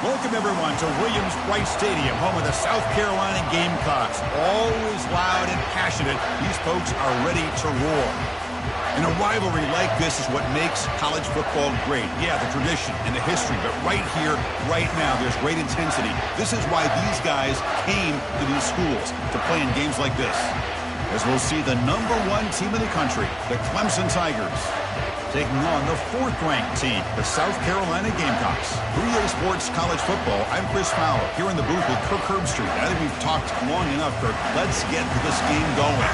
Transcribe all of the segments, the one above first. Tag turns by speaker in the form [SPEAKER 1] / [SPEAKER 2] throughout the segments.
[SPEAKER 1] Welcome, everyone, to Williams-Brice Stadium, home of the South Carolina Gamecocks. Always loud and passionate, these folks are ready to roar. And a rivalry like this is what makes college football great. Yeah, the tradition and the history, but right here, right now, there's great intensity. This is why these guys came to these schools to play in games like this. As we'll see the #1 team in the country, the Clemson Tigers, taking on the 4th-ranked team, the South Carolina Gamecocks. For EA Sports College Football, I'm Chris Fowler, here in the booth with Kirk Herbstreit. I think we've talked long enough, Kirk. Let's get this game going.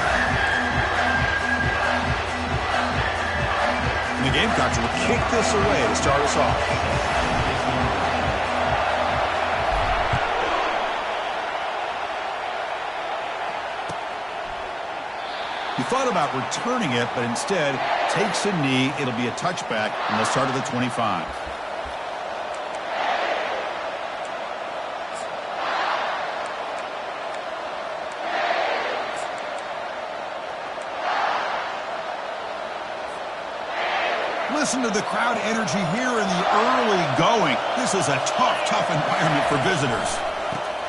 [SPEAKER 1] And the Gamecocks will kick this away to start us off. He thought about returning it, but instead takes a knee. It'll be a touchback, and they'll start at the 25. Listen to the crowd energy here in the early going. This is a tough environment for visitors.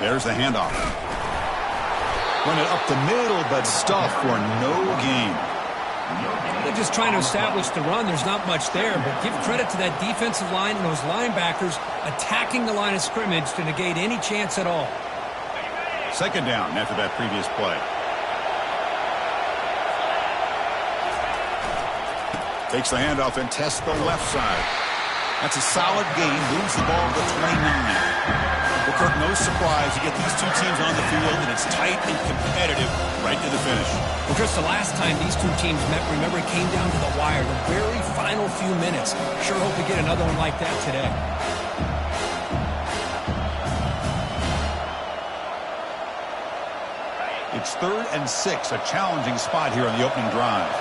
[SPEAKER 1] There's the handoff. Run it up the middle, but stuffed for no gain.
[SPEAKER 2] They're just trying to establish the run. There's not much there, but give credit to that defensive line and those linebackers attacking the line of scrimmage to negate any chance at all.
[SPEAKER 1] 2nd down after that previous play. Takes the handoff and tests the left side. That's a solid gain. Moves the ball to 29. Well, Kirk, no surprise. You get these two teams on the field, and it's tight and competitive right to the finish.
[SPEAKER 2] Well, Chris, the last time these two teams met, remember, it came down to the wire, the very final few minutes. Sure hope to get another one like that today.
[SPEAKER 1] It's 3rd and 6, a challenging spot here on the opening drive.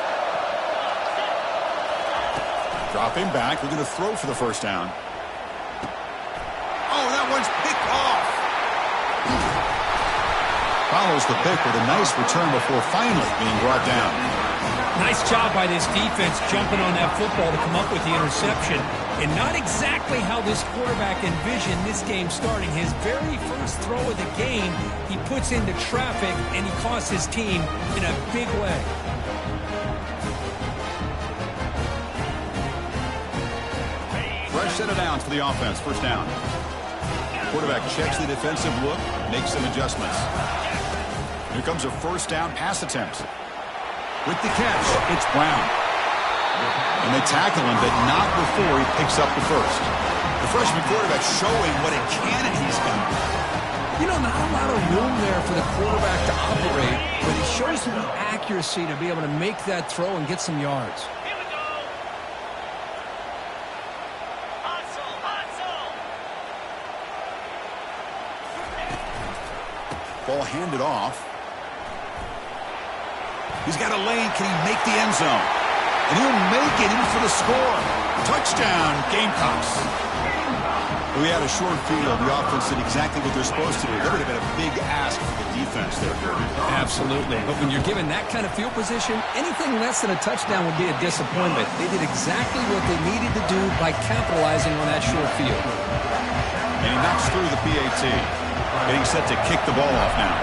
[SPEAKER 1] Dropping back. We're going to throw for the 1st down. Oh, that one's picked off. Follows the pick with a nice return before finally being brought down.
[SPEAKER 2] Nice job by this defense jumping on that football to come up with the interception. And not exactly how this quarterback envisioned this game starting. His very first throw of the game, he puts into traffic, and he costs his team in a big way.
[SPEAKER 1] Fresh set of downs for the offense. 1st down. Quarterback checks the defensive look, makes some adjustments. Here comes a 1st down pass attempt. With the catch, it's Brown. And they tackle him, but not before he picks up the 1st. The freshman quarterback showing what a cannon he's got.
[SPEAKER 2] You know, not a lot of room there for the quarterback to operate, but he shows some accuracy to be able to make that throw and get some yards.
[SPEAKER 1] Ball handed off. He's got a lane. Can he make the end zone? And he'll make it in for the score. Touchdown, Gamecocks. We had a short field. The offense did exactly what they're supposed to do. That would have been a big ask for the defense there, Kirby.
[SPEAKER 2] Absolutely. But when you're given that kind of field position, anything less than a touchdown would be a disappointment. They did exactly what they needed to do by capitalizing on that short field.
[SPEAKER 1] And he knocks through the PAT. Getting set to kick the ball off now.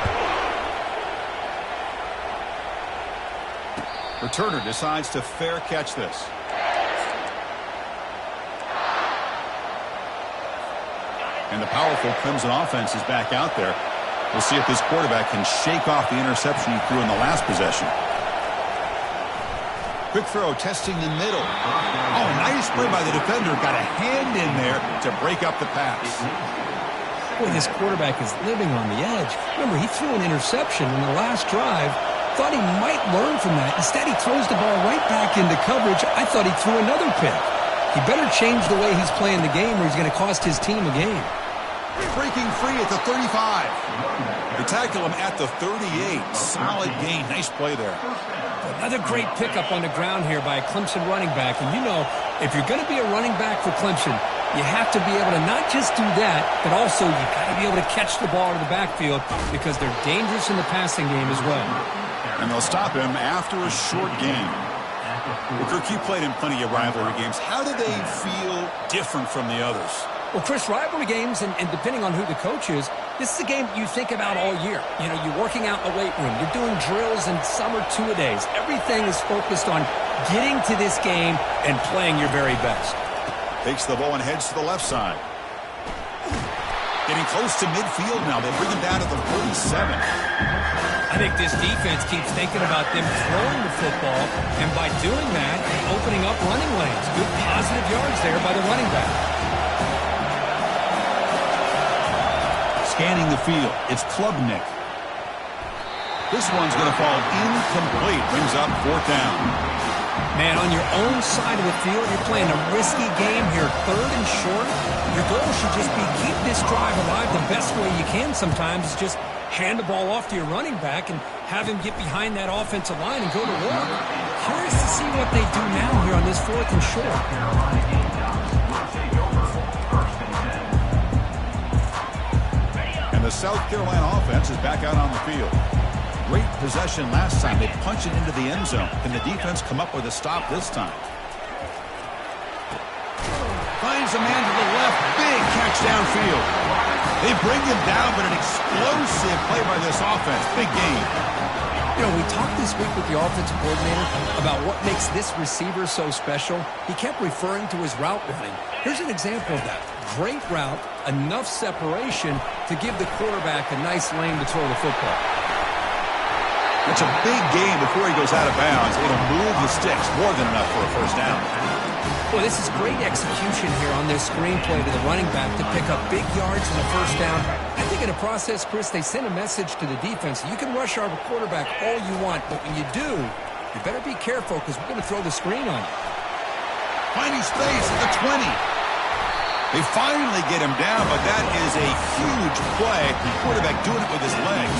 [SPEAKER 1] Returner decides to fair catch this. And the powerful Clemson offense is back out there. We'll see if this quarterback can shake off the interception he threw in the last possession. Quick throw, testing the middle. Oh, nice play by the defender. Got a hand in there to break up the pass.
[SPEAKER 2] Boy, this quarterback is living on the edge. Remember, he threw an interception in the last drive. Thought he might learn from that. Instead, he throws the ball right back into coverage. I thought he threw another pick. He better change the way he's playing the game or he's going to cost his team a game.
[SPEAKER 1] Breaking free at the 35. They tackle him at the 38. Solid gain. Nice play there.
[SPEAKER 2] Another great pickup on the ground here by a Clemson running back. And you know, if you're going to be a running back for Clemson, you have to be able to not just do that, but also you got to be able to catch the ball in the backfield because they're dangerous in the passing game as well.
[SPEAKER 1] And they'll stop him after a short game. Well, Kirk, you played in plenty of rivalry games. How do they feel different from the others?
[SPEAKER 2] Well, Chris, rivalry games, and depending on who the coach is, this is a game you think about all year. You know, you're working out in the weight room. You're doing drills and summer two-a-days. Everything is focused on getting to this game and playing your very best.
[SPEAKER 1] Takes the ball and heads to the left side. Getting close to midfield now. They'll bring him down to the 47.
[SPEAKER 2] I think this defense keeps thinking about them throwing the football, and by doing that, opening up running lanes. Good positive yards there by the running back.
[SPEAKER 1] Scanning the field, it's Klubnik. This one's going to fall incomplete. Brings up 4th down.
[SPEAKER 2] Man, on your own side of the field, you're playing a risky game here. 3rd and short. Your goal should just be keep this drive alive the best way you can sometimes is just hand the ball off to your running back and have him get behind that offensive line and go to work. Curious to see what they do now here on this 4th and short.
[SPEAKER 1] And the South Carolina offense is back out on the field. Great possession last time. They punch it into the end zone. Can the defense come up with a stop this time? Finds a man to the left. Big catch downfield. They bring him down, but an explosive play by this offense. Big game.
[SPEAKER 2] You know, we talked this week with the offensive coordinator about what makes this receiver so special. He kept referring to his route running. Here's an example of that. Great route, enough separation to give the quarterback a nice lane to throw the football.
[SPEAKER 1] It's a big game before he goes out of bounds. It'll move the sticks more than enough for a 1st down.
[SPEAKER 2] Well, this is great execution here on this screenplay to the running back to pick up big yards in the 1st down. I think in the process, Chris, they send a message to the defense. You can rush our quarterback all you want, but when you do, you better be careful because we're going to throw the screen on you.
[SPEAKER 1] Finding space at the 20. They finally get him down, but that is a huge play. The quarterback doing it with his legs.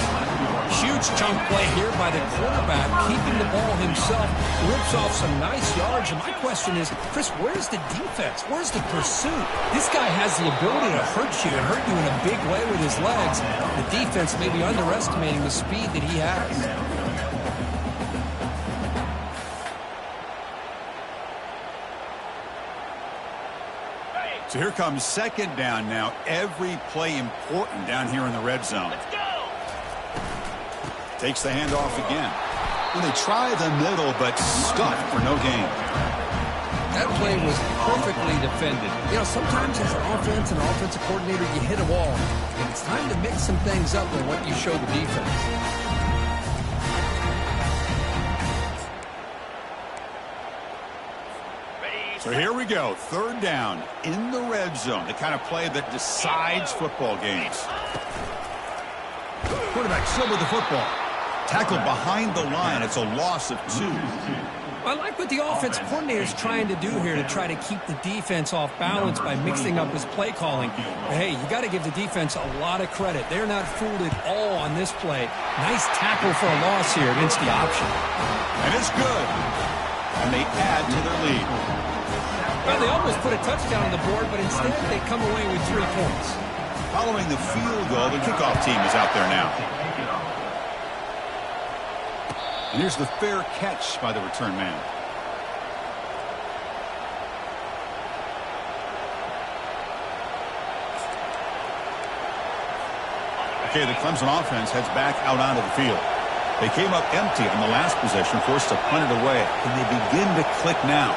[SPEAKER 2] Huge chunk play here by the quarterback, keeping the ball himself, rips off some nice yards. And my question is, Chris, where's the defense? Where's the pursuit? This guy has the ability to hurt you and hurt you in a big way with his legs. The defense may be underestimating the speed that he has.
[SPEAKER 1] So here comes 2nd down now. Every play important down here in the red zone.
[SPEAKER 3] Let's go.
[SPEAKER 1] Takes the handoff again. Well, they try the middle, but stuffed for no gain.
[SPEAKER 2] That play was perfectly defended. You know, sometimes as an offense and offensive coordinator, you hit a wall. And it's time to mix some things up on what you show the defense.
[SPEAKER 1] So here we go. 3rd down in the red zone. The kind of play that decides football games. Quarterback still with the football. Tackled behind the line. It's a loss of 2.
[SPEAKER 2] I like what the offense coordinator is trying to do here to try to keep the defense off balance by mixing up his play calling. But hey, you got to give the defense a lot of credit. They're not fooled at all on this play. Nice tackle for a loss here against the option.
[SPEAKER 1] And it's good. And they add to their lead.
[SPEAKER 2] Well, they almost put a touchdown on the board, but instead they come away with 3 points.
[SPEAKER 1] Following the field goal, the kickoff team is out there now. And here's the fair catch by the return man. Okay, the Clemson offense heads back out onto the field. They came up empty on the last possession, forced to punt it away. And they begin to click now.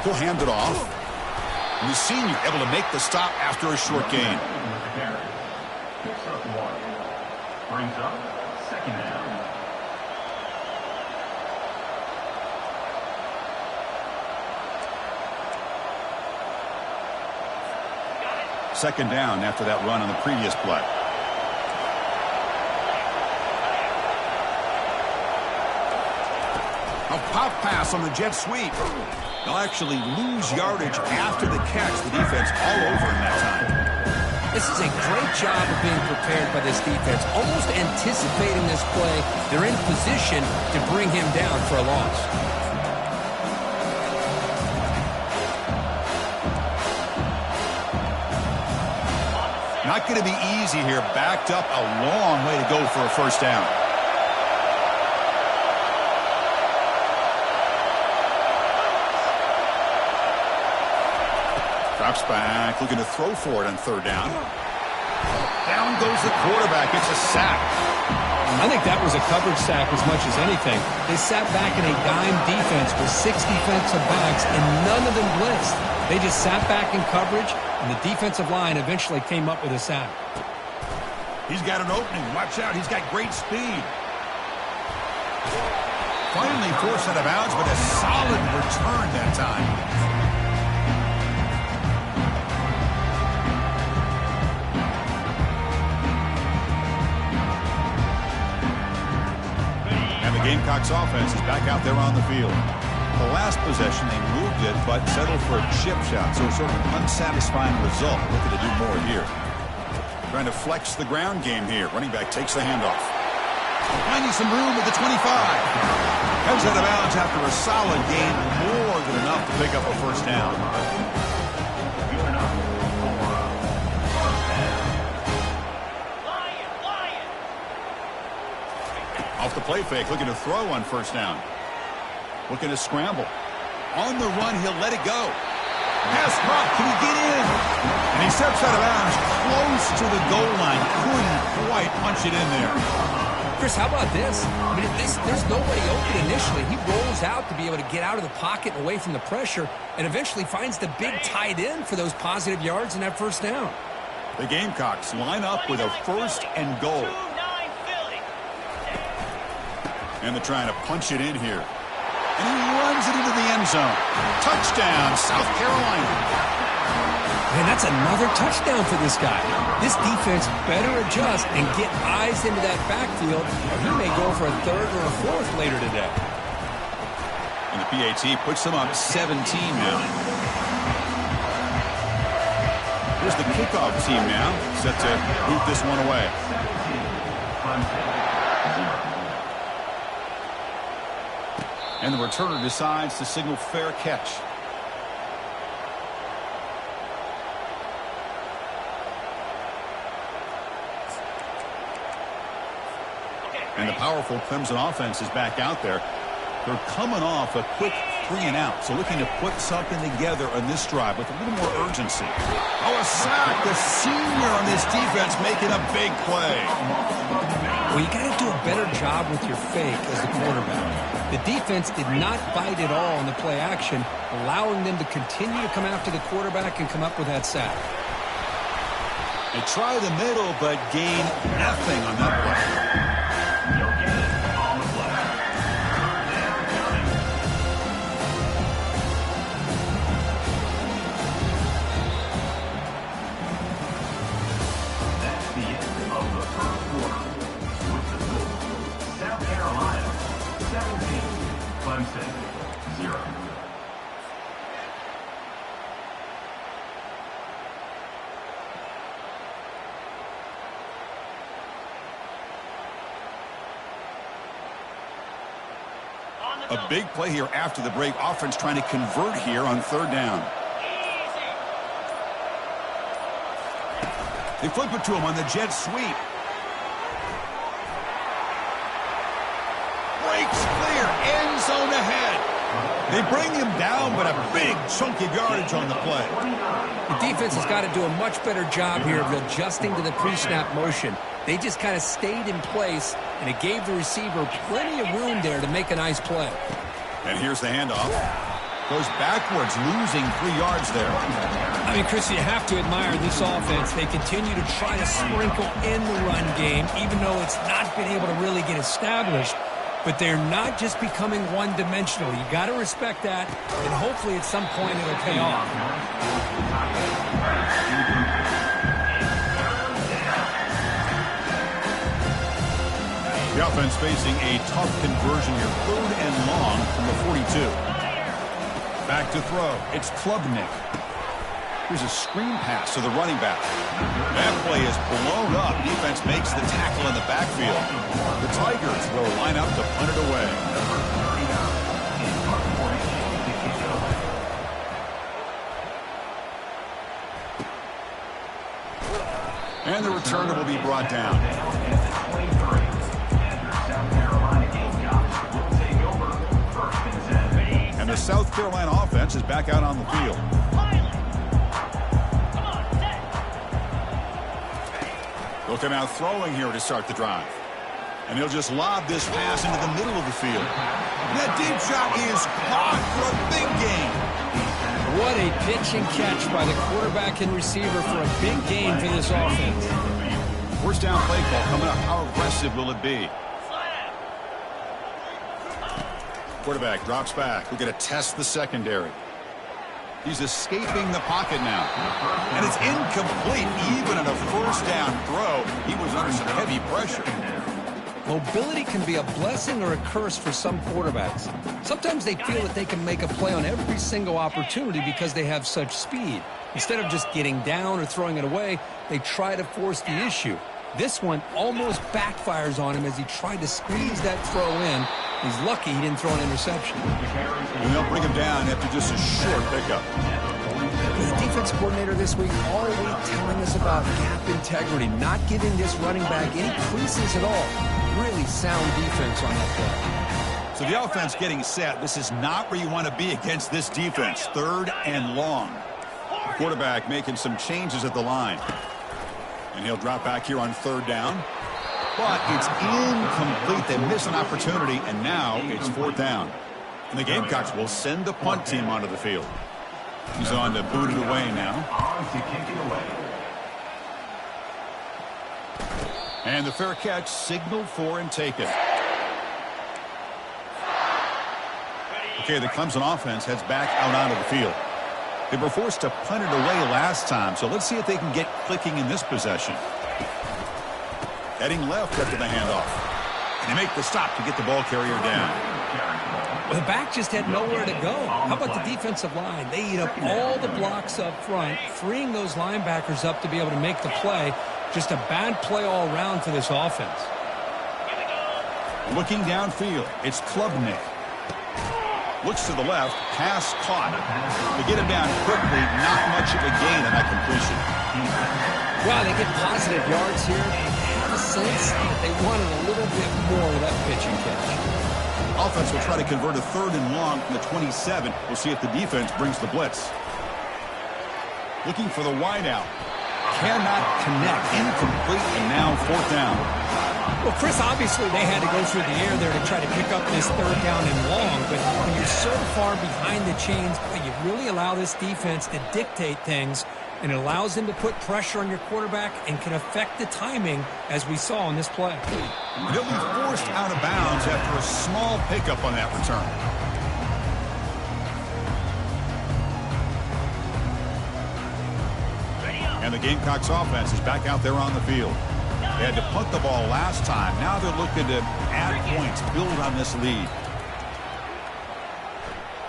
[SPEAKER 1] He'll hand it off. And the senior able to make the stop after a short gain.
[SPEAKER 3] Brings up 2nd down.
[SPEAKER 1] Second down after that run on the previous play. A pop pass on the jet sweep. They'll actually lose yardage after the catch. The defense all over him that time.
[SPEAKER 2] This is a great job of being prepared by this defense. Almost anticipating this play, they're in position to bring him down for a loss.
[SPEAKER 1] Not going to be easy here. Backed up a long way to go for a 1st down. Drops back, looking to throw for it on third down. Down goes the quarterback. It's a sack.
[SPEAKER 2] I think that was a coverage sack as much as anything. They sat back in a dime defense with 6 defensive backs, and none of them blitzed. They just sat back in coverage, and the defensive line eventually came up with a sack.
[SPEAKER 1] He's got an opening. Watch out. He's got great speed. Finally forced out of bounds, but a solid return that time. And the Gamecocks offense is back out there on the field. The last possession, they moved it, but settled for a chip shot, so sort of an unsatisfying result. Looking to do more here. Trying to flex the ground game here. Running back takes the handoff. Finding some room at the 25. Comes out of bounds after a solid gain, more than enough to pick up a first down. Off the play fake, looking to throw on first down. Looking to scramble. On the run, he'll let it go. Pass caught. Can he get in? And he steps out of bounds close to the goal line. Couldn't quite punch it in there.
[SPEAKER 2] Chris, how about this? I mean, there's nobody open initially. He rolls out to be able to get out of the pocket and away from the pressure, and eventually finds the big tight end for those positive yards and that first down.
[SPEAKER 1] The Gamecocks line up with a first and goal. And they're trying to punch it in here. And he runs it into the end zone. Touchdown, South Carolina.
[SPEAKER 2] Man, that's another touchdown for this guy. This defense better adjust and get eyes into that backfield, or he may go for a third or a fourth later today.
[SPEAKER 1] And the PAT puts them up 17 now. Here's the kickoff team now, set to boot this one away. And the returner decides to signal fair catch. And the powerful Clemson offense is back out there. They're coming off a quick 3-and-out, so looking to put something together on this drive with a little more urgency. Oh, a sack! The senior on this defense making a big play.
[SPEAKER 2] Well, you got to do a better job with your fake as the quarterback. The defense did not bite at all in the play action, allowing them to continue to come after the quarterback and come up with that sack.
[SPEAKER 1] They try the middle, but gain nothing on that play. A big play here after the break. Offense trying to convert here on third down. They flip it to him on the jet sweep. Breaks clear. End zone ahead. They bring him down, but a big chunk of yardage on the play.
[SPEAKER 2] The defense has got to do a much better job here of adjusting to the pre-snap motion. They just kind of stayed in place, and it gave the receiver plenty of room there to make a nice play.
[SPEAKER 1] And here's the handoff. Goes backwards, losing 3 yards there.
[SPEAKER 2] I mean, Chris, you have to admire this offense. They continue to try to sprinkle in the run game, even though it's not been able to really get established. But they're not just becoming one-dimensional. You got to respect that, and hopefully at some point it'll pay off.
[SPEAKER 1] The offense facing a tough conversion here. 3rd and long from the 42. Back to throw. It's Klubnik. Here's a screen pass to the running back. That play is blown up. Defense makes the tackle in the backfield. The Tigers will line up to punt it away. And the returner will be brought down. And the South Carolina offense is back out on the field. Looking out throwing here to start the drive. And he'll just lob this pass into the middle of the field. And that deep shot is caught for a big gain.
[SPEAKER 2] What a pitch and catch by the quarterback and receiver for a big gain for this offense.
[SPEAKER 1] First down play call coming up. How aggressive will it be? Quarterback drops back. We're going to test the secondary. He's escaping the pocket now. And it's incomplete. Even on a first down throw, he was under some heavy pressure.
[SPEAKER 2] Mobility can be a blessing or a curse for some quarterbacks. Sometimes they feel that they can make a play on every single opportunity because they have such speed. Instead of just getting down or throwing it away, they try to force the issue. This one almost backfires on him as he tried to squeeze that throw in. He's lucky he didn't throw an interception.
[SPEAKER 1] And they'll bring him down after just a short pickup.
[SPEAKER 2] The defense coordinator this week all week telling us about gap integrity, not giving this running back any creases at all. Really sound defense on that play.
[SPEAKER 1] So the offense getting set. This is not where you want to be against this defense. 3rd and long. The quarterback making some changes at the line. And he'll drop back here on 3rd down. But it's incomplete. They miss an opportunity, and now it's 4th down. And the Gamecocks will send the punt team onto the field. He's on to boot it away now.
[SPEAKER 3] On to kick it away.
[SPEAKER 1] And the fair catch signaled for and taken. Okay, the Clemson offense heads back out onto the field. They were forced to punt it away last time, so let's see if they can get clicking in this possession. Heading left after the handoff. And they make the stop to get the ball carrier down.
[SPEAKER 2] Well, the back just had nowhere to go. How about the defensive line? They eat up all the blocks up front, freeing those linebackers up to be able to make the play. Just a bad play all around for this offense.
[SPEAKER 1] Looking downfield, it's Klubnik. Looks to the left, pass caught. To get him down quickly, not much of a gain on that completion.
[SPEAKER 2] Wow, they get positive yards here. I have a sense that they wanted a little bit more of that pitch and catch.
[SPEAKER 1] Offense will try to convert a 3rd and long from the 27. We'll see if the defense brings the blitz. Looking for the wideout. Cannot connect. Incomplete, and now 4th down.
[SPEAKER 2] Well, Chris, obviously they had to go through the air there to try to pick up this 3rd down and long, but when you're so far behind the chains, you really allow this defense to dictate things, and it allows them to put pressure on your quarterback and can affect the timing, as we saw in this play.
[SPEAKER 1] He'll be forced out of bounds after a small pickup on that return. And the Gamecocks offense is back out there on the field. They had to punt the ball last time. Now they're looking to add points, build on this lead.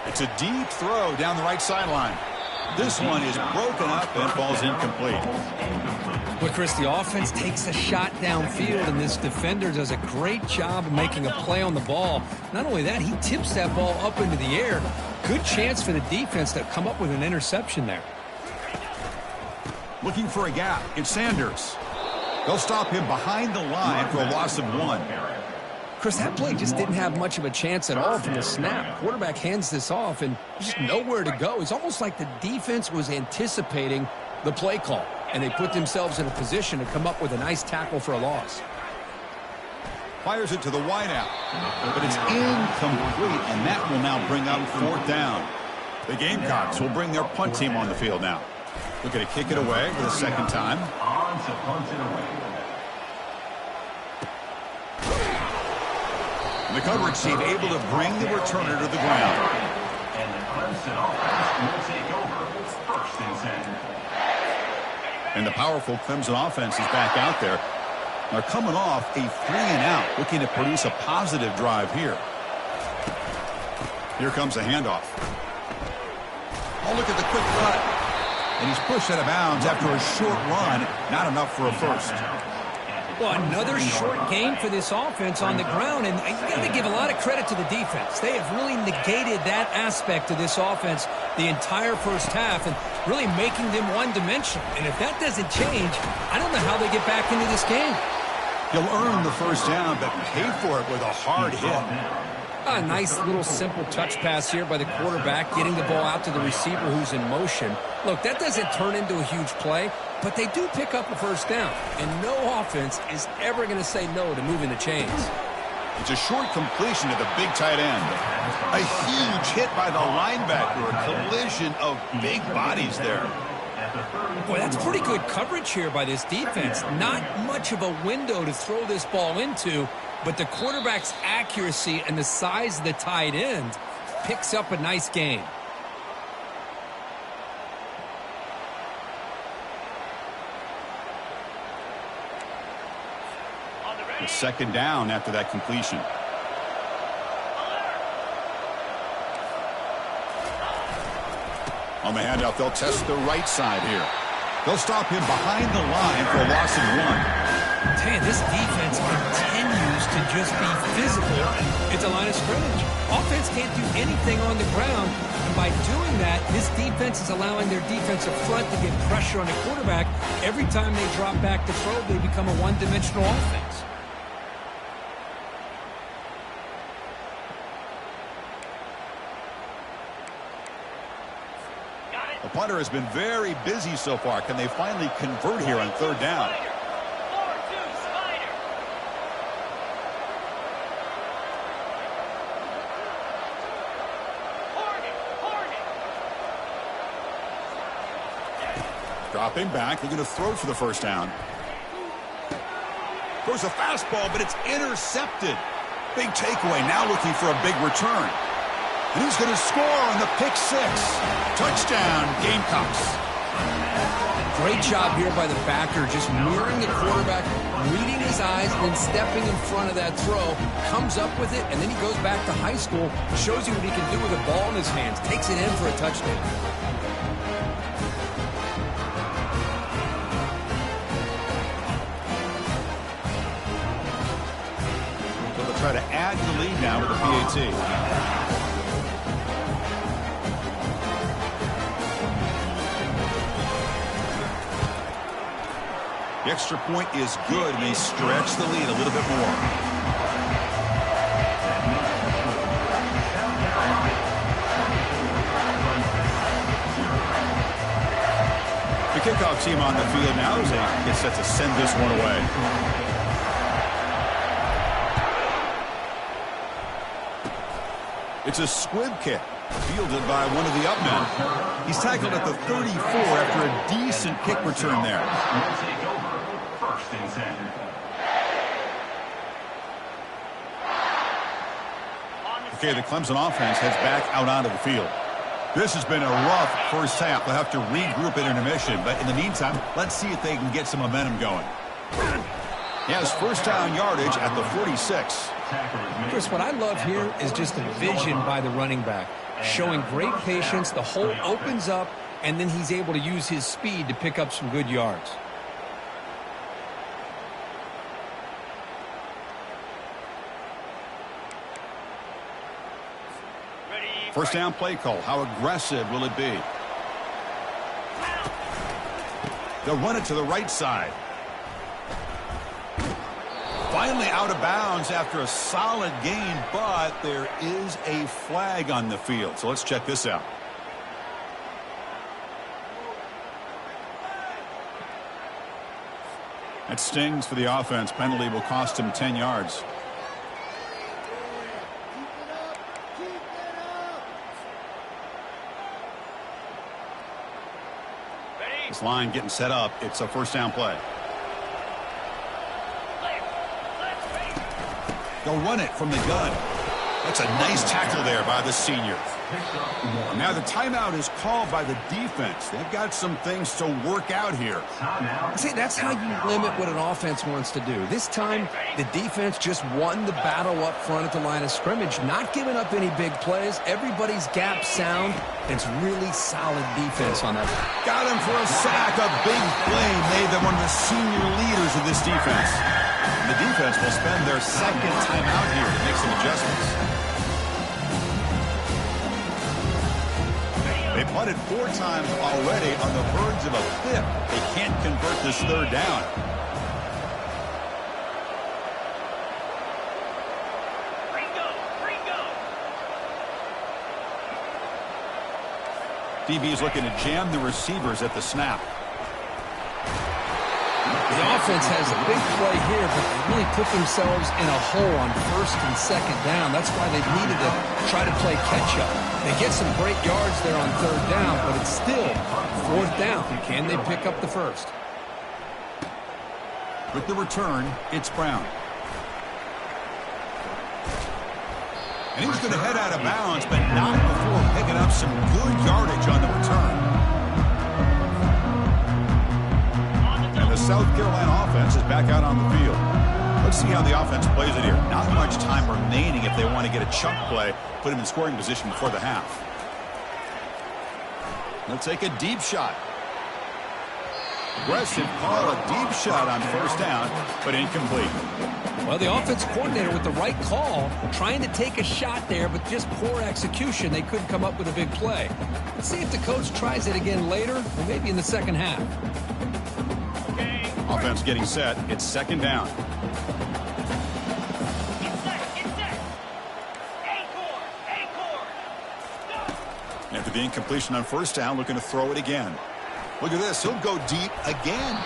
[SPEAKER 1] It's a deep throw down the right sideline. This one is broken up and falls incomplete.
[SPEAKER 2] But Chris, the offense takes a shot downfield, and this defender does a great job of making a play on the ball. Not only that, he tips that ball up into the air. Good chance for the defense to come up with an interception there.
[SPEAKER 1] Looking for a gap. It's Sanders. They'll stop him behind the line for a loss of 1.
[SPEAKER 2] Chris, that play just didn't have much of a chance at all from the snap. Quarterback hands this off, and there's just nowhere to go. It's almost like the defense was anticipating the play call, and they put themselves in a position to come up with a nice tackle for a loss.
[SPEAKER 1] Fires it to the wideout, but it's incomplete, and that will now bring up 4th down. The Gamecocks will bring their punt team on the field now. Looking to kick it away for the 2nd time.
[SPEAKER 3] On to punt it away.
[SPEAKER 1] The coverage team able to bring the returner to the ground.
[SPEAKER 3] And the Clemson offense will take over 1st and 10.
[SPEAKER 1] And the powerful Clemson offense is back out there. They're coming off a 3-and-out, looking to produce a positive drive here. Here comes a handoff. Oh, look at the quick cut. And he's pushed out of bounds after a short run. Not enough for a first.
[SPEAKER 2] Well, another short game for this offense on the ground, and you got to give a lot of credit to the defense. They have really negated that aspect of this offense the entire first half and really making them one-dimensional. And if that doesn't change, I don't know how they get back into this game.
[SPEAKER 1] He'll earn the first down, but pay for it with a hard hit.
[SPEAKER 2] A nice little simple touch pass here by the quarterback, getting the ball out to the receiver who's in motion. Look, that doesn't turn into a huge play, but they do pick up a first down, and no offense is ever going to say no to moving the chains.
[SPEAKER 1] It's a short completion to the big tight end. A huge hit by the linebacker, a collision of big bodies there.
[SPEAKER 2] Boy, that's pretty good coverage here by this defense. Not much of a window to throw this ball into, but the quarterback's accuracy and the size of the tight end picks up a nice gain.
[SPEAKER 1] A second down after that completion. On the handoff, they'll test the right side here. They'll stop him behind the line for a loss of 1.
[SPEAKER 2] Hey, this defense continues to just be physical at the line of scrimmage. Offense can't do anything on the ground, and by doing that, this defense is allowing their defensive front to get pressure on the quarterback. Every time they drop back to throw, they become a one-dimensional offense.
[SPEAKER 1] The punter has been very busy so far. Can they finally convert here on third down? Dropping back, they're going to throw for the first down. Throws a fastball, but it's intercepted. Big takeaway, now looking for a big return. And he's going to score on the pick six. Touchdown, Gamecocks.
[SPEAKER 2] Great job here by the backer, just mirroring the quarterback, reading his eyes, and then stepping in front of that throw. Comes up with it, and then he goes back to high school, shows you what he can do with a ball in his hands, takes it in for a touchdown.
[SPEAKER 1] Try to add to the lead now with the PAT. The extra point is good, and they stretch the lead a little bit more. The kickoff team on the field now as they get set to send this one away. It's a squib kick, fielded by one of the up men. He's tackled at the 34 after a decent kick return there.
[SPEAKER 3] First and 10.
[SPEAKER 1] Okay, the Clemson offense heads back out onto the field. This has been a rough first half. They'll have to regroup at intermission, but in the meantime, let's see if they can get some momentum going. He has first down yardage at the 46.
[SPEAKER 2] Chris, what I love here is just the vision by the running back, showing great patience. The hole opens up, and then he's able to use his speed to pick up some good yards.
[SPEAKER 1] First down play call. How aggressive will it be? They'll run it to the right side. Finally out of bounds after a solid gain, but there is a flag on the field. So let's check this out. That stings for the offense. Penalty will cost him 10 yards. This line getting set up. It's a first down play. They'll run it from the gun. That's a nice tackle there by the senior. Now the timeout is called by the defense. They've got some things to work out here.
[SPEAKER 2] See, that's how you limit what an offense wants to do. This time, the defense just won the battle up front at the line of scrimmage, not giving up any big plays. Everybody's gap sound. It's really solid defense on that.
[SPEAKER 1] Got him for a sack. A big play made them one of the senior leaders of this defense. And the defense will spend their second timeout here to make some adjustments. They punted 4 times already, on the verge of a 5th. They can't convert this third down. DB's looking to jam the receivers at the snap.
[SPEAKER 2] The offense has a big play here, but they really put themselves in a hole on first and second down. That's why they've needed to try to play catch-up. They get some great yards there on third down, but it's still fourth down. Can they pick up the first?
[SPEAKER 1] With the return, it's Brown. And he's going to head out of bounds, but not before picking up some good yardage on the return. And the South Carolina offense is back out on the field. Let's see how the offense plays it here. Not much time remaining if they want to get a chunk play, put him in scoring position before the half. They'll take a deep shot. Aggressive call, a deep shot on first down, but incomplete.
[SPEAKER 2] Well, the offense coordinator with the right call, trying to take a shot there, but just poor execution. They couldn't come up with a big play. Let's see if the coach tries it again later, or maybe in the second half.
[SPEAKER 1] Offense getting set. It's second down. After the incompletion on first down, looking to throw it again. Look at this. He'll go deep again.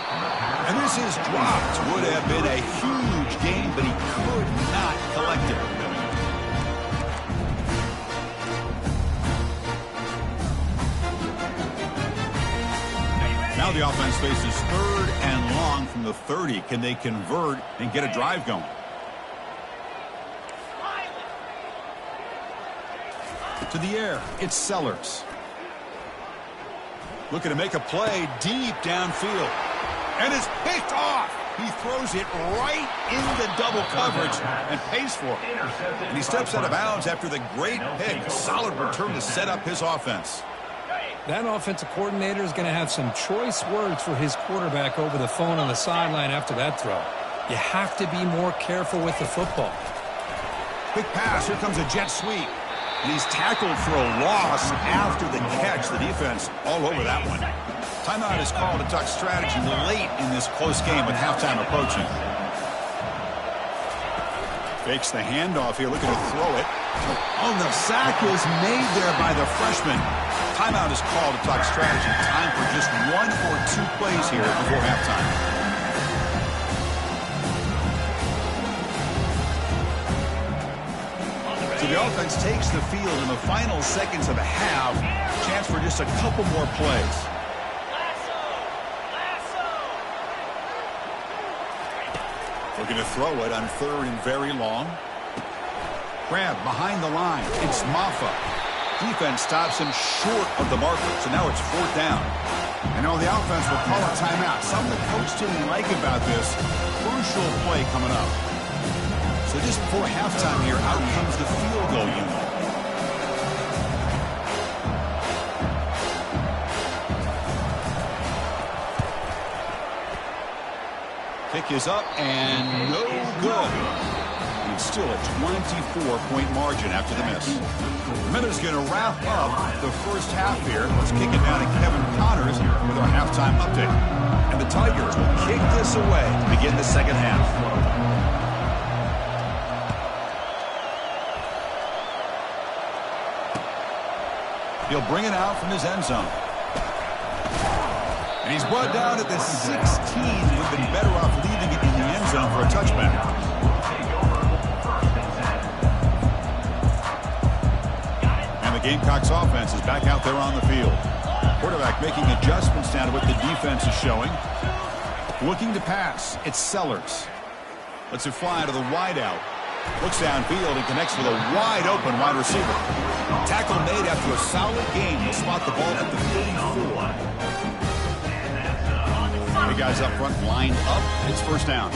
[SPEAKER 1] And this is dropped. Would have been a huge gain, but he could not collect it. Now the offense faces third and long from the 30. Can they convert and get a drive going? To the air, it's Sellers. Looking to make a play deep downfield. And it's picked off. He throws it right into double coverage and pays for it. And he steps out of bounds after the great pick. A solid return to set up his offense.
[SPEAKER 2] That offensive coordinator is going to have some choice words for his quarterback over the phone on the sideline after that throw. You have to be more careful with the football.
[SPEAKER 1] Quick pass. Here comes a jet sweep. And he's tackled for a loss after the catch. The defense all over that one. Timeout is called to talk strategy late in this close game with halftime approaching. Fakes the handoff here, looking to throw it. Oh, the sack is made there by the freshman. Timeout is called to talk strategy. Time for just one or two plays here before halftime. So the offense takes the field in the final seconds of the half. Chance for just a couple more plays. Looking to throw it on third and very long. Grab behind the line. It's Maffa. Defense stops him short of the marker, so now it's fourth down. And now the offense will call a timeout. Something the coach didn't like about this. Crucial play coming up. So just before halftime here, out comes the field goal unit. Kick is up and no good. It's still a 24-point margin after the miss. The Miners going to wrap up the first half here. Let's kick it down to Kevin Connors with our halftime update. And the Tigers will kick this away to begin the second half. He'll bring it out from his end zone. And he's brought down at the 16. We've been better off leaving it in the end zone for a touchback. And the Gamecocks offense is back out there on the field. Quarterback making adjustments down to what the defense is showing. Looking to pass. It's Sellers. Lets it fly to the wideout. Looks downfield and connects with a wide-open wide receiver. Tackle made after a solid game. He'll spot the ball at the 34. The guys up front lined up. It's first down.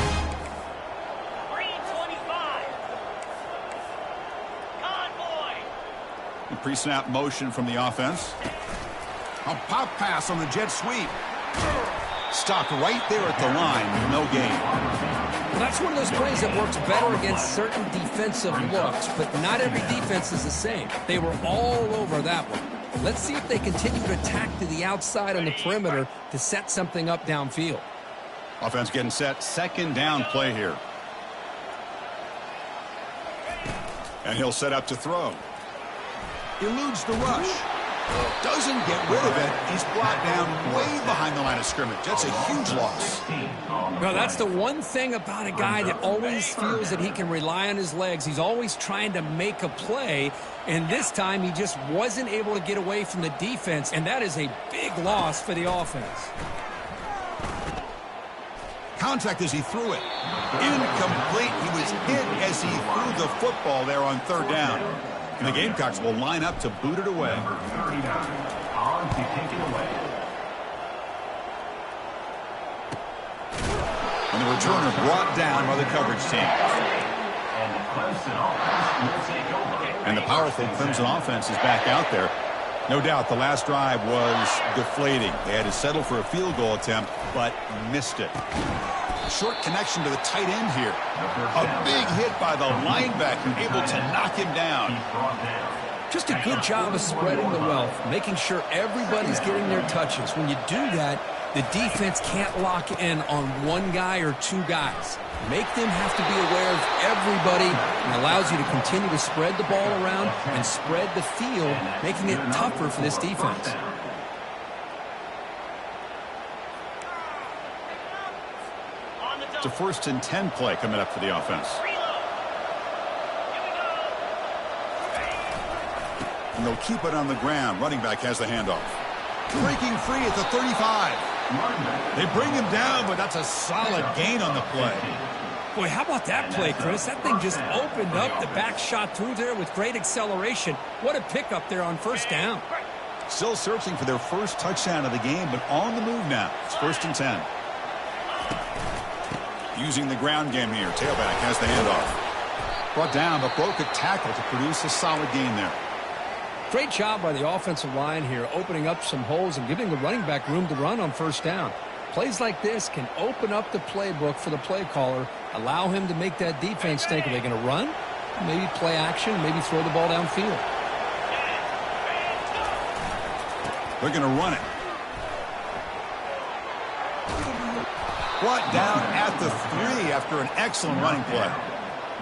[SPEAKER 1] The pre-snap motion from the offense. A pop pass on the jet sweep. Stopped right there at the line with no gain.
[SPEAKER 2] Well, that's one of those plays that works better against certain defensive looks, but not every defense is the same. They were all over that one. Let's see if they continue to attack to the outside on the perimeter to set something up downfield.
[SPEAKER 1] Offense getting set. Second down play here. And he'll set up to throw. Eludes the rush. Doesn't get rid of it. He's brought down way behind the line of scrimmage. That's a huge loss.
[SPEAKER 2] Well, that's the one thing about a guy that always feels that he can rely on his legs. He's always trying to make a play, and this time he just wasn't able to get away from the defense, and that is a big loss for the offense.
[SPEAKER 1] Contact as he threw it. Incomplete. He was hit as he threw the football there on third down. And the Gamecocks will line up to boot it away.
[SPEAKER 3] Number 39, on to take it away.
[SPEAKER 1] And the returner brought down by the coverage team.
[SPEAKER 3] And the Clemson offense will take over.
[SPEAKER 1] And the powerful Clemson offense is back out there. No doubt the last drive was deflating. They had to settle for a field goal attempt, but missed it. Short connection to the tight end here. A big hit by the linebacker, able to knock him down.
[SPEAKER 2] Just a good job of spreading the wealth, making sure everybody's getting their touches. When you do that, the defense can't lock in on one guy or two guys. Make them have to be aware of everybody, and allows you to continue to spread the ball around and spread the field, making it tougher for this defense.
[SPEAKER 1] It's a 1st and 10 play coming up for the offense. And they'll keep it on the ground. Running back has the handoff. Breaking free at the 35. They bring him down, but that's a solid gain on the play.
[SPEAKER 2] Boy, how about that play, Chris? That thing just opened up. The back shot through there with great acceleration. What a pickup there on first down.
[SPEAKER 1] Still searching for their first touchdown of the game, but on the move now. It's 1st and 10. Using the ground game here. Tailback has the handoff. Brought down, but broke a tackle to produce a solid gain there.
[SPEAKER 2] Great job by the offensive line here, opening up some holes and giving the running back room to run on first down. Plays like this can open up the playbook for the play caller, allow him to make that defense think, are they going to run? Maybe play action, maybe throw the ball downfield.
[SPEAKER 1] They're going to run it. Brought down at the 3 after an excellent running play.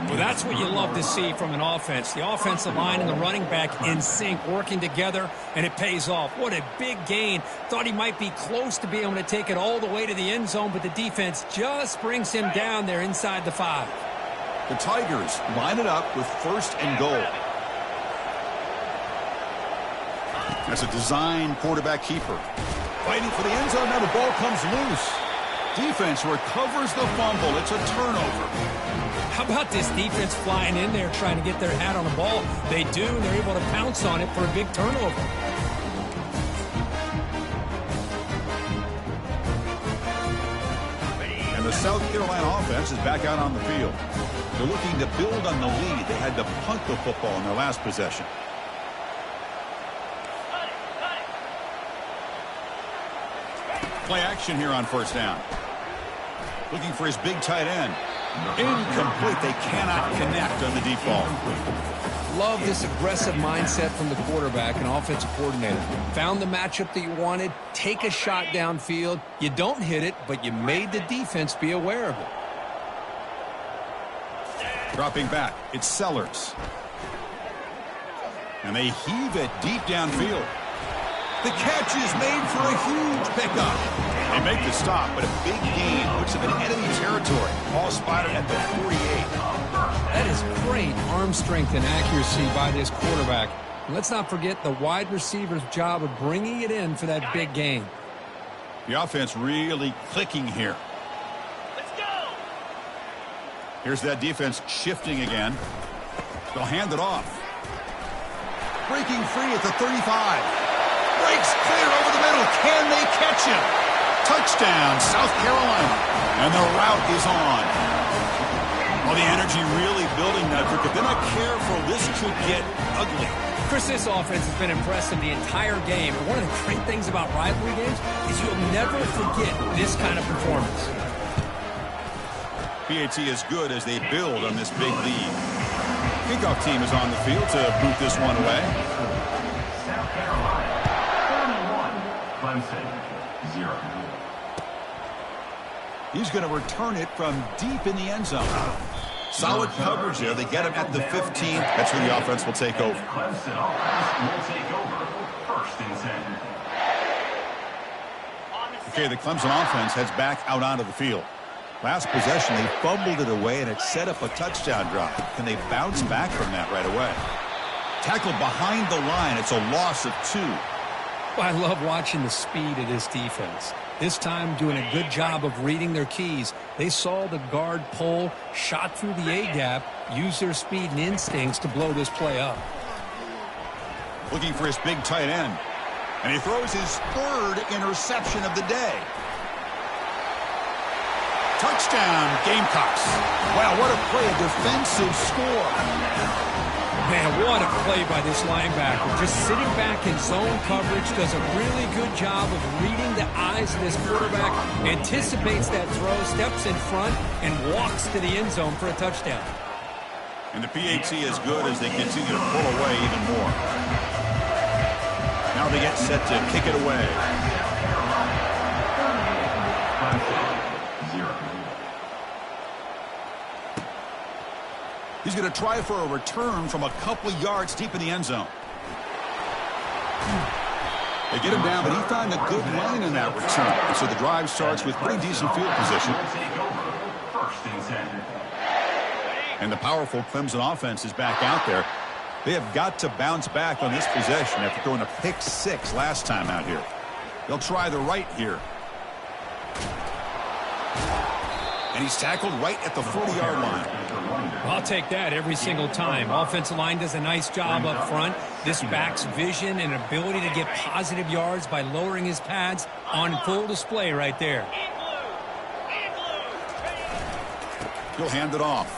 [SPEAKER 2] Well, that's what you love to see from an offense. The offensive line and the running back in sync, working together, and it pays off. What a big gain. Thought he might be close to being able to take it all the way to the end zone, but the defense just brings him down there inside the 5.
[SPEAKER 1] The Tigers line it up with 1st and goal. That's a design quarterback keeper. Fighting for the end zone. Now the ball comes loose. Defense recovers the fumble. It's a turnover.
[SPEAKER 2] How about this defense flying in there trying to get their hat on the ball? They do, and they're able to pounce on it for a big turnover.
[SPEAKER 1] And the South Carolina offense is back out on the field. They're looking to build on the lead. They had to punt the football in their last possession. Play action here on first down. Looking for his big tight end. Incomplete. They cannot connect on the deep ball.
[SPEAKER 2] Love this aggressive mindset from the quarterback and offensive coordinator. Found the matchup that you wanted. Take a shot downfield. You don't hit it, but you made the defense be aware of it.
[SPEAKER 1] Dropping back. It's Sellers. And they heave it deep downfield. The catch is made for a huge pickup. They make the stop, but a big gain puts them in enemy territory. Ball spotted at the 48.
[SPEAKER 2] That is great arm strength and accuracy by this quarterback. And let's not forget the wide receiver's job of bringing it in for that big gain.
[SPEAKER 1] The offense really clicking here.
[SPEAKER 4] Let's go.
[SPEAKER 1] Here's that defense shifting again. They'll hand it off. Breaking free at the 35. Breaks clear over the middle. Can they catch him? Touchdown, South Carolina. And the route is on. Well, the energy really building that. If they're not careful, this could get ugly.
[SPEAKER 2] Chris, this offense has been impressive the entire game. And one of the great things about rivalry games is you'll never forget this kind of performance.
[SPEAKER 1] PAT is good as they build on this big lead. Kickoff team is on the field to boot this one away.
[SPEAKER 3] South Carolina, 41. Clemson, 0.
[SPEAKER 1] He's going to return it from deep in the end zone. Solid coverage there. They get him at the 15. That's where the offense will take over.
[SPEAKER 3] Clemson offense will take over. 1st and 10.
[SPEAKER 1] Okay, the Clemson offense heads back out onto the field. Last possession, they fumbled it away, and it set up a touchdown drive. Can they bounce back from that right away? Tackled behind the line. It's a loss of 2.
[SPEAKER 2] Well, I love watching the speed of this defense. This time doing a good job of reading their keys. They saw the guard pull, shot through the A-gap, used their speed and instincts to blow this play up.
[SPEAKER 1] Looking for his big tight end. And he throws his 3rd interception of the day. Touchdown, Gamecocks. Wow, what a play, a defensive score.
[SPEAKER 2] Man, what a play by this linebacker. Just sitting back in zone coverage, does a really good job of reading the eyes of this quarterback, anticipates that throw, steps in front, and walks to the end zone for a touchdown.
[SPEAKER 1] And the PAT is good as they continue to pull away even more. Now they get set to kick it away. He's going to try for a return from a couple yards deep in the end zone. They get him down, but he found a good lane in that return. And so the drive starts with pretty decent field position. And the powerful Clemson offense is back out there. They have got to bounce back on this possession after throwing a pick 6 last time out here. They'll try the right here. And he's tackled right at the 40-yard line.
[SPEAKER 2] I'll take that every single time. Offensive line does a nice job up front. This back's vision and ability to get positive yards by lowering his pads on full display right there.
[SPEAKER 1] He'll hand it off.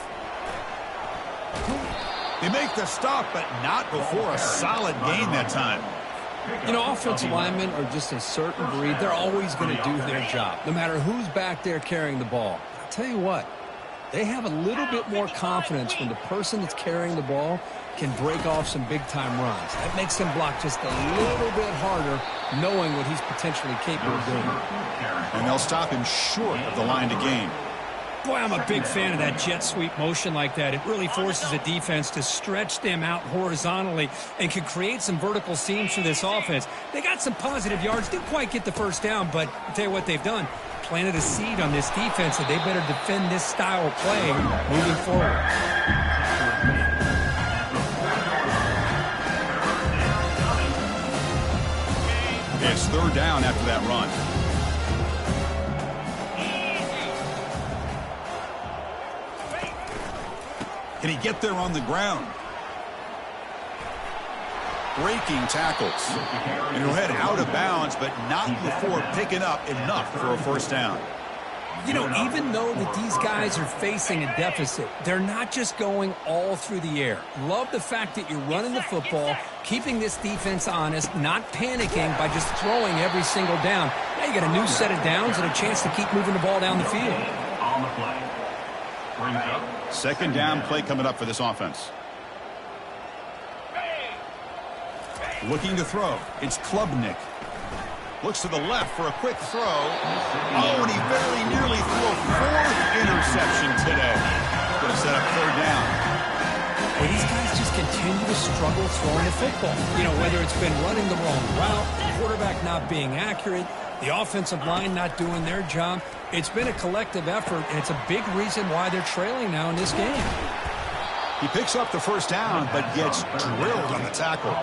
[SPEAKER 1] They make the stop, but not before a solid gain that time.
[SPEAKER 2] You know, offensive linemen are just a certain breed. They're always going to do their job, no matter who's back there carrying the ball. I'll tell you what, they have a little bit more confidence when the person that's carrying the ball can break off some big-time runs. That makes them block just a little bit harder, knowing what he's potentially capable of doing.
[SPEAKER 1] And they'll stop him short of the line to gain.
[SPEAKER 2] Boy, I'm a big fan of that jet sweep motion like that. It really forces the defense to stretch them out horizontally and can create some vertical seams for this offense. They got some positive yards, didn't quite get the first down, but I'll tell you what they've done. Planted a seed on this defense that they better defend this style of play moving forward.
[SPEAKER 1] It's 3rd down after that run. Can he get there on the ground? Breaking tackles. And he'll head out of bounds, but not before picking up enough for a first down.
[SPEAKER 2] You know, even though that these guys are facing a deficit, they're not just going all through the air. Love the fact that you're running the football, keeping this defense honest, not panicking by just throwing every single down. Now you got a new set of downs and a chance to keep moving the ball down the field.
[SPEAKER 3] On the play. Brings up.
[SPEAKER 1] 2nd down play coming up for this offense. Looking to throw. It's Klubnik. Looks to the left for a quick throw. Oh, and he very nearly threw a 4th interception today. Going to set up 3rd down.
[SPEAKER 2] Well, these guys just continue to struggle throwing the football. You know, whether it's been running the wrong route, the quarterback not being accurate, the offensive line not doing their job. It's been a collective effort, and it's a big reason why they're trailing now in this game.
[SPEAKER 1] He picks up the first down, but gets drilled on the tackle.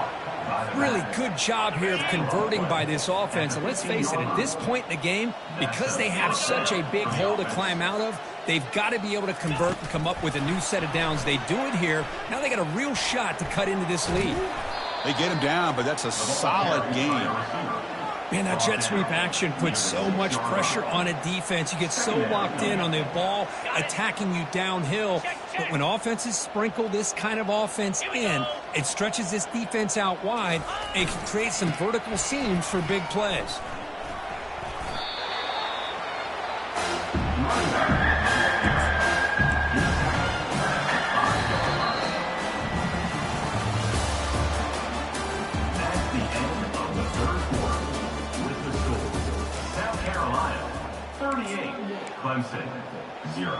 [SPEAKER 2] Really good job here of converting by this offense. And let's face it, at this point in the game, because they have such a big hole to climb out of, they've got to be able to convert and come up with a new set of downs. They do it here. Now they got a real shot to cut into this lead.
[SPEAKER 1] They get him down, but that's a solid game.
[SPEAKER 2] Man, that jet sweep action puts so much pressure on a defense. You get so locked in on the ball attacking you downhill. But when offenses sprinkle this kind of offense in, it stretches this defense out wide and can create some vertical seams for big plays.
[SPEAKER 3] Clemson, 0.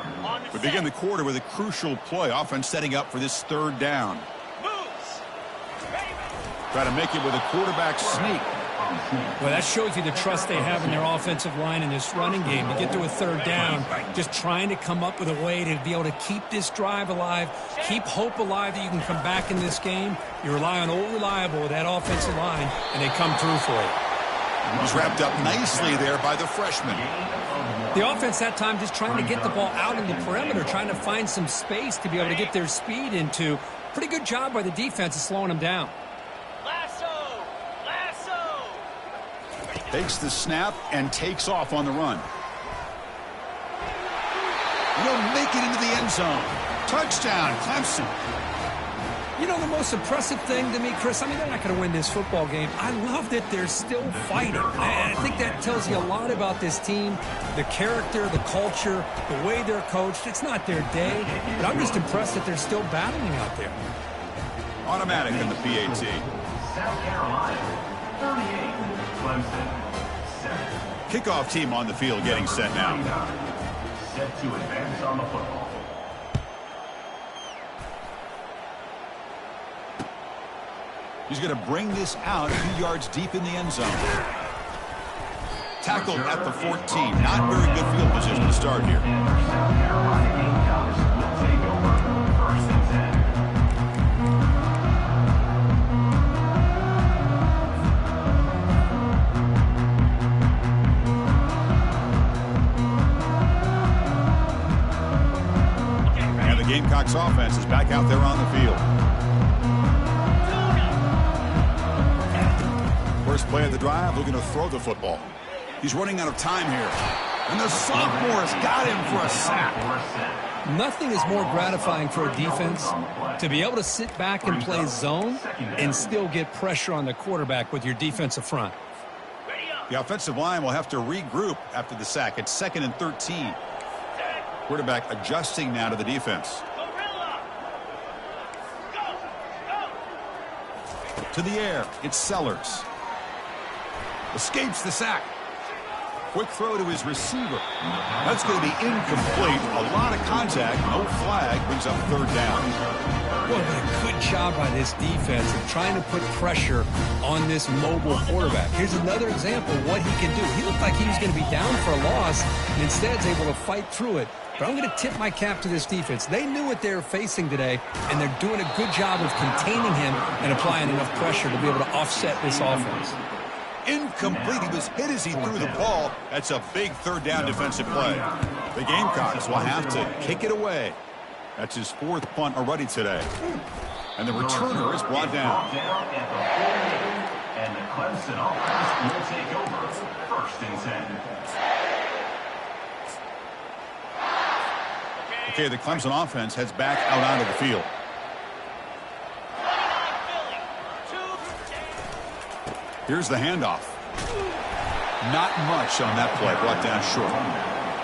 [SPEAKER 1] We begin the quarter with a crucial play. Offense setting up for this 3rd down. Try to make it with a quarterback sneak.
[SPEAKER 2] Well, that shows you the trust they have in their offensive line in this running game. You get to a third down, just trying to come up with a way to be able to keep this drive alive, keep hope alive that you can come back in this game. You rely on Old Reliable with that offensive line, and they come through for you.
[SPEAKER 1] He's wrapped up nicely there by the freshman.
[SPEAKER 2] The offense that time just trying to get the ball out in the perimeter, trying to find some space to be able to get their speed into. Pretty good job by the defense of slowing them down.
[SPEAKER 4] Lasso! Lasso!
[SPEAKER 1] Takes the snap and takes off on the run. He'll make it into the end zone. Touchdown, Clemson.
[SPEAKER 2] You know, the most impressive thing to me, Chris, I mean, they're not going to win this football game. I love that they're still fighting. And I think that tells you a lot about this team, the character, the culture, the way they're coached. It's not their day, but I'm just impressed that they're still battling out there.
[SPEAKER 1] Automatic in the PAT.
[SPEAKER 3] South Carolina, 38. Clemson, 7.
[SPEAKER 1] Kickoff team on the field getting set now.
[SPEAKER 3] Set to advance on the football.
[SPEAKER 1] He's going to bring this out 2 yards deep in the end zone. Tackle at the 14. Not very good field position to start here.
[SPEAKER 3] South Carolina Gamecocks will take over first and
[SPEAKER 1] 10. And the Gamecocks offense is back out there on the field. First play of the drive, looking to throw the football. He's running out of time here. And the sophomore has got him for a sack.
[SPEAKER 2] Nothing is more gratifying for a defense to be able to sit back and play zone and still get pressure on the quarterback with your defensive front.
[SPEAKER 1] The offensive line will have to regroup after the sack. It's 2nd and 13. Quarterback adjusting now to the defense. To the air, it's Sellers. Escapes the sack. Quick throw to his receiver. That's going to be incomplete. A lot of contact. No flag. Brings up third down.
[SPEAKER 2] Well, what a good job by this defense of trying to put pressure on this mobile quarterback. Here's another example of what he can do. He looked like he was going to be down for a loss, and instead is able to fight through it. But I'm going to tip my cap to this defense. They knew what they were facing today, and they're doing a good job of containing him and applying enough pressure to be able to offset this offense.
[SPEAKER 1] Incomplete. He was hit as he threw the ball. That's a big third down defensive play. The Gamecocks will have to kick it away. That's his 4th punt already today. And the returner is brought down.
[SPEAKER 3] And the Clemson offense will take over first and 10.
[SPEAKER 1] Okay, the Clemson offense heads back out onto the field. Here's the handoff. Not much on that play, brought down short.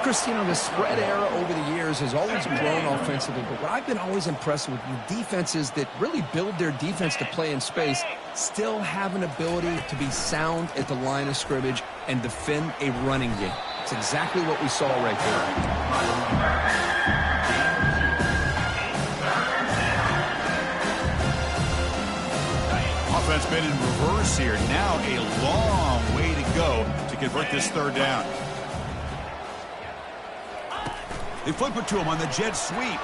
[SPEAKER 2] Chris, you know, the spread era over the years has always grown offensively, but what I've been always impressed with defenses that really build their defense to play in space still have an ability to be sound at the line of scrimmage and defend a running game. It's exactly what we saw right there.
[SPEAKER 1] Offense been in reverse here. Now a long way to go to convert this third down. They flip it to him on the jet sweep.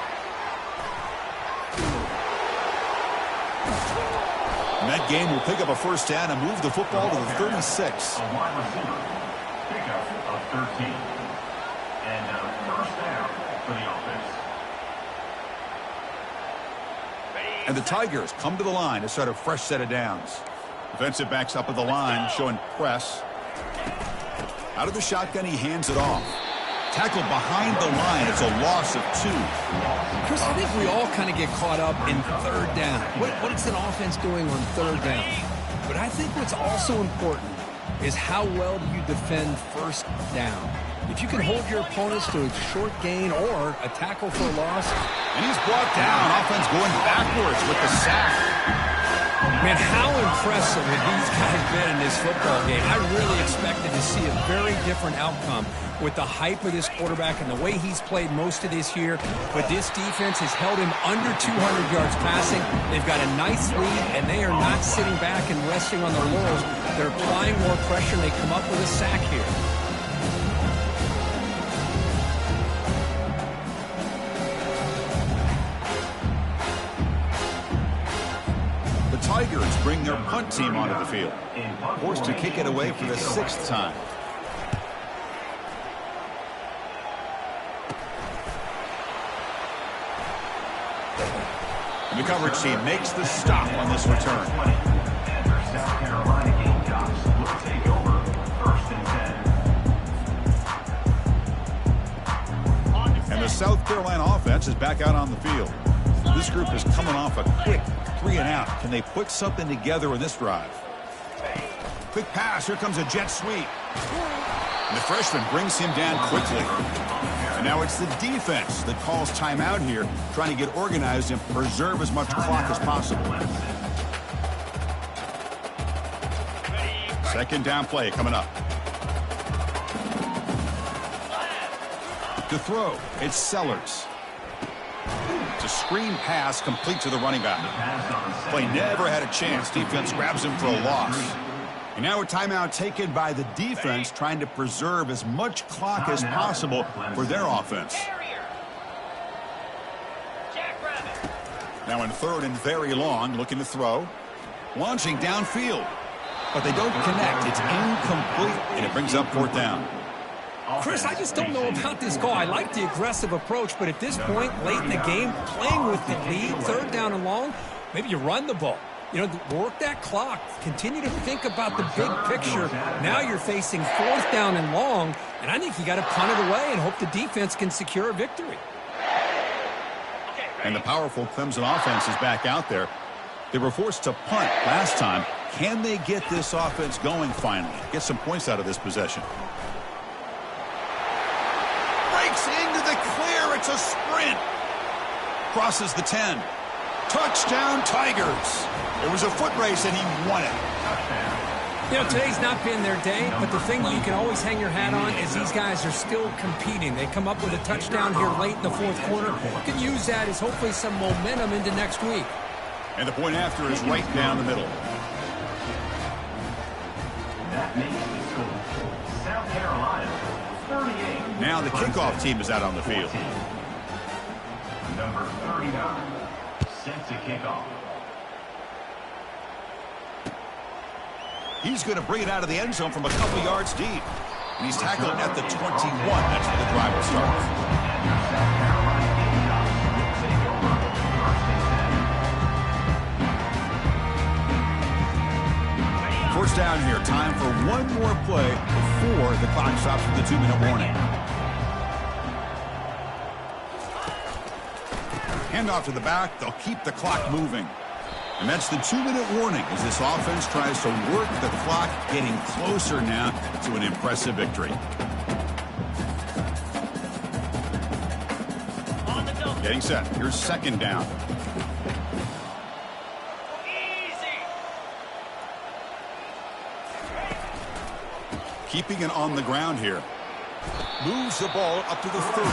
[SPEAKER 1] And that game will pick up a first down and move the football to the 36.
[SPEAKER 3] A wide receiver. Pickup of 13. And a first down for the offense.
[SPEAKER 1] And the Tigers come to the line to start a fresh set of downs. Defensive backs up at the line, showing press. Out of the shotgun, he hands it off. Tackled behind the line. It's a loss of 2.
[SPEAKER 2] Chris, I think we all kind of get caught up in third down. What is an offense doing on third down? But I think what's also important is how well do you defend first down. If you can hold your opponents to a short gain or a tackle for a loss.
[SPEAKER 1] And he's brought down. Offense going backwards with the sack.
[SPEAKER 2] Man, how impressive have these guys been in this football game? I really expected to see a very different outcome with the hype of this quarterback and the way he's played most of this year. But this defense has held him under 200 yards passing. They've got a nice lead, and they are not sitting back and resting on their laurels. They're applying more pressure, and they come up with a sack here.
[SPEAKER 1] Tigers bring their punt team onto the field, forced to kick it away for the 6th time. And the coverage team makes the stop on this return.
[SPEAKER 3] South Carolina Gamecocks will take over 1st and 10.
[SPEAKER 1] And the South Carolina offense is back out on the field. This group is coming off a quick 3-and-out. Can they put something together in this drive? Quick pass. Here comes a jet sweep. And the freshman brings him down quickly. And now it's the defense that calls timeout here, trying to get organized and preserve as much clock as possible. 2nd down play coming up. To throw, it's Sellers. It's a screen pass complete to the running back. Play never had a chance. Defense grabs him for a loss. And now a timeout taken by the defense, trying to preserve as much clock as possible for their offense. Now in 3rd and very long, looking to throw. Launching downfield. But they don't connect. It's incomplete, and it brings up 4th down.
[SPEAKER 2] Chris, I just don't know about this call. I like the aggressive approach, but at this point, late in the game, playing with the lead, 3rd down and long, maybe you run the ball. You know, work that clock. Continue to think about the big picture. Now you're facing 4th down and long, and I think you got to punt it away and hope the defense can secure a victory.
[SPEAKER 1] And the powerful Clemson offense is back out there. They were forced to punt last time. Can they get this offense going finally? Get some points out of this possession. Breaks into the clear. It's a sprint. Crosses the 10. Touchdown, Tigers. It was a foot race, and he won it.
[SPEAKER 2] You know, today's not been their day, but the thing that you can always hang your hat on is these guys are still competing. They come up with a touchdown here late in the 4th quarter. You can use that as hopefully some momentum into next week.
[SPEAKER 1] And the point after is right down the middle.
[SPEAKER 3] That makes the score South Carolina 38.
[SPEAKER 1] Now the kickoff team is out on the field.
[SPEAKER 3] Number 39 set to kick off.
[SPEAKER 1] He's going to bring it out of the end zone from a couple yards deep. And he's tackled at the 21. That's where the drive will start. First down here. Time for one more play before the clock stops with the 2-minute warning. Handoff to the back. They'll keep the clock moving. And that's the 2-minute warning as this offense tries to work the clock, getting closer now to an impressive victory. Getting set. Here's 2nd down. Keeping it on the ground here. Moves the ball up to the 30.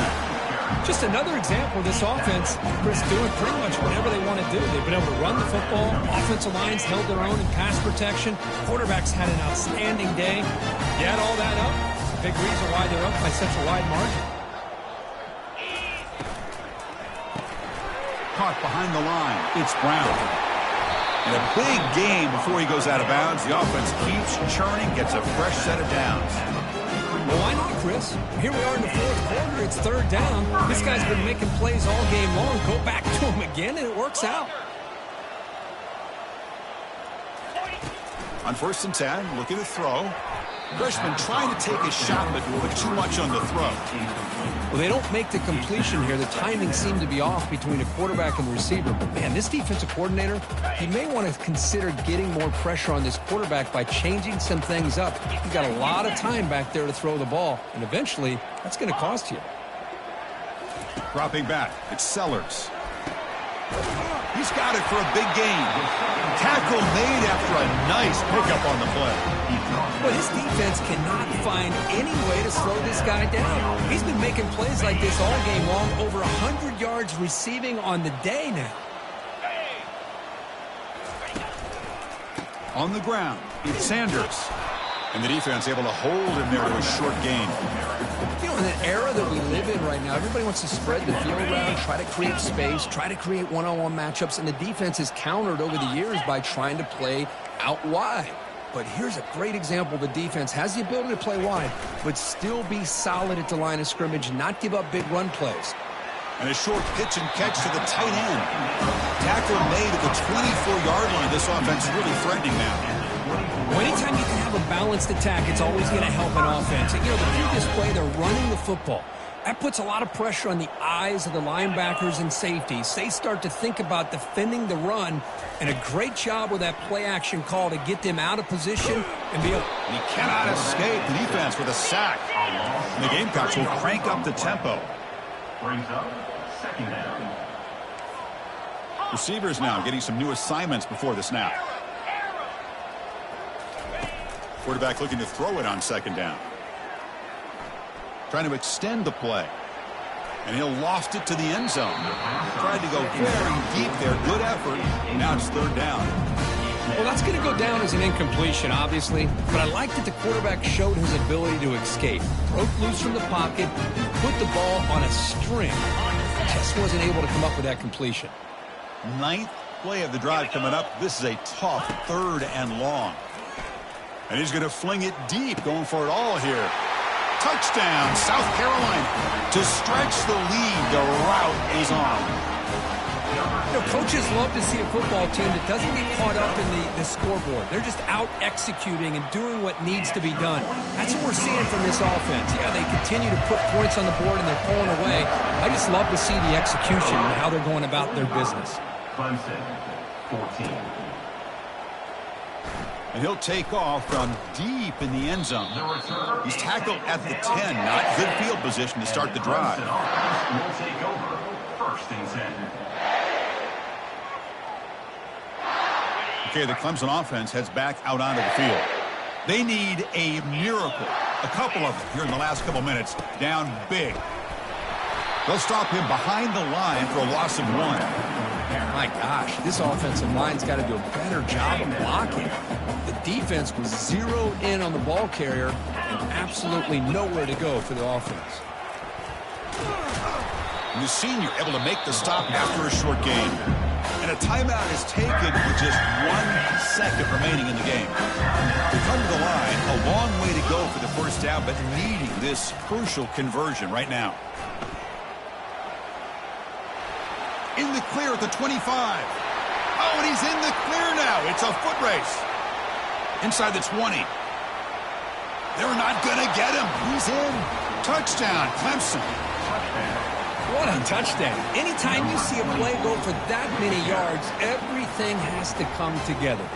[SPEAKER 2] Just another example of this offense, Chris, doing pretty much whatever they want to do. They've been able to run the football. Offensive lines held their own in pass protection. Quarterbacks had an outstanding day. You add all that up, it's a big reason why they're up by such a wide margin.
[SPEAKER 1] Caught behind the line. It's Brown. And a big game before he goes out of bounds. The offense keeps churning, gets a fresh set of downs.
[SPEAKER 2] Well, why not, Chris? Here we are in the 4th quarter. It's 3rd down. This guy's been making plays all game long. Go back to him again, and it works out.
[SPEAKER 1] On 1st and 10, looking to throw. Freshman trying to take a shot, but too much on the throw.
[SPEAKER 2] Well, they don't make the completion here. The timing seemed to be off between a quarterback and the receiver. But, man, this defensive coordinator, he may want to consider getting more pressure on this quarterback by changing some things up. He's got a lot of time back there to throw the ball, and eventually that's going to cost you.
[SPEAKER 1] Dropping back, it's Sellers. He's got it for a big gain. Tackle made after a nice pickup on the play.
[SPEAKER 2] But his defense cannot find any way to slow this guy down. He's been making plays like this all game long, over 100 yards receiving on the day now.
[SPEAKER 1] On the ground, it's Sanders. And the defense able to hold him there to a short gain.
[SPEAKER 2] You know, in the era that we live in right now, everybody wants to spread the field around, try to create space, try to create one-on-one matchups, and the defense is countered over the years by trying to play out wide. But here's a great example. The defense has the ability to play wide, but still be solid at the line of scrimmage, not give up big run plays.
[SPEAKER 1] And a short pitch and catch to the tight end. Tackle made at the 24-yard line. This offense is really threatening now.
[SPEAKER 2] Well, anytime you can have a balanced attack, it's always going to help an offense. And, you know, the previous play, they're running the football. That puts a lot of pressure on the eyes of the linebackers and safeties. They start to think about defending the run, and a great job with that play-action call to get them out of position and be able.
[SPEAKER 1] He cannot escape the defense with a sack. And the Gamecocks will crank up the tempo.
[SPEAKER 3] Brings up second down.
[SPEAKER 1] Receivers now getting some new assignments before the snap. Quarterback looking to throw it on second down. Trying to extend the play. And he'll loft it to the end zone. Tried to go very deep there. Good effort. Now it's third down.
[SPEAKER 2] Well, that's going to go down as an incompletion, obviously. But I like that the quarterback showed his ability to escape. Broke loose from the pocket, put the ball on a string. Just wasn't able to come up with that completion.
[SPEAKER 1] Ninth play of the drive coming up. This is a tough third and long. And he's going to fling it deep, going for it all here. Touchdown, South Carolina. To stretch the lead, the route is on.
[SPEAKER 2] You know, coaches love to see a football team that doesn't get caught up in the scoreboard. They're just out executing and doing what needs to be done. That's what we're seeing from this offense. Yeah, they continue to put points on the board and they're pulling away. I just love to see the execution and how they're going about their business.
[SPEAKER 3] Clemson, 14.
[SPEAKER 1] And he'll take off from deep in the end zone. He's tackled at the 10. Not good field position to start the drive.
[SPEAKER 3] Will take over first and 10.
[SPEAKER 1] Okay, the Clemson offense heads back out onto the field. They need a miracle. A couple of them here in the last couple minutes. Down big. They'll stop him behind the line for a loss of 1.
[SPEAKER 2] My gosh, this offensive line's got to do a better job of blocking. The defense was zeroed in on the ball carrier and absolutely nowhere to go for the offense.
[SPEAKER 1] And the senior able to make the stop after a short game. And a timeout is taken with just 1 second remaining in the game. They come to the line, a long way to go for the first down, but needing this crucial conversion right now. In the clear at the 25. Oh, and he's in the clear now. It's a foot race. Inside the 20. They're not going to get him. He's in. Touchdown, Clemson.
[SPEAKER 2] What a touchdown. Anytime you see a play go for that many yards, everything has to come together.